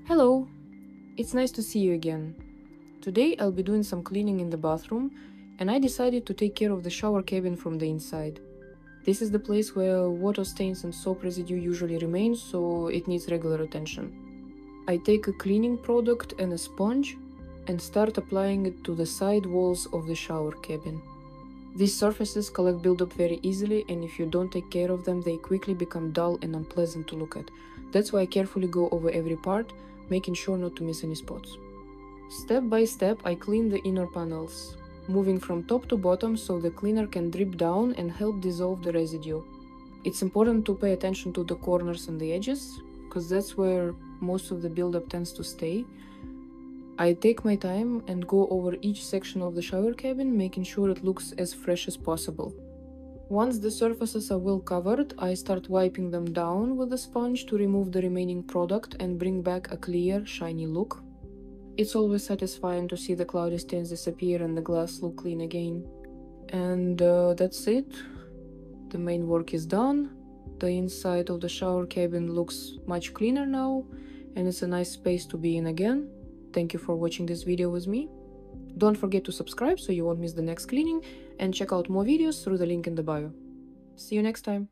Hello, it's nice to see you again. Today I'll be doing some cleaning in the bathroom, and I decided to take care of the shower cabin from the inside. This is the place where water stains and soap residue usually remain, so it needs regular attention. I take a cleaning product and a sponge and start applying it to the side walls of the shower cabin. These surfaces collect buildup very easily, and if you don't take care of them, they quickly become dull and unpleasant to look at. That's why I carefully go over every part, making sure not to miss any spots. Step by step, I clean the inner panels, moving from top to bottom so the cleaner can drip down and help dissolve the residue. It's important to pay attention to the corners and the edges, because that's where most of the buildup tends to stay. I take my time and go over each section of the shower cabin, making sure it looks as fresh as possible. Once the surfaces are well covered, I start wiping them down with a sponge to remove the remaining product and bring back a clear, shiny look. It's always satisfying to see the cloudy stains disappear and the glass look clean again. And that's it. The main work is done. The inside of the shower cabin looks much cleaner now, and it's a nice space to be in again. Thank you for watching this video with me. Don't forget to subscribe so you won't miss the next cleaning, and check out more videos through the link in the bio. See you next time!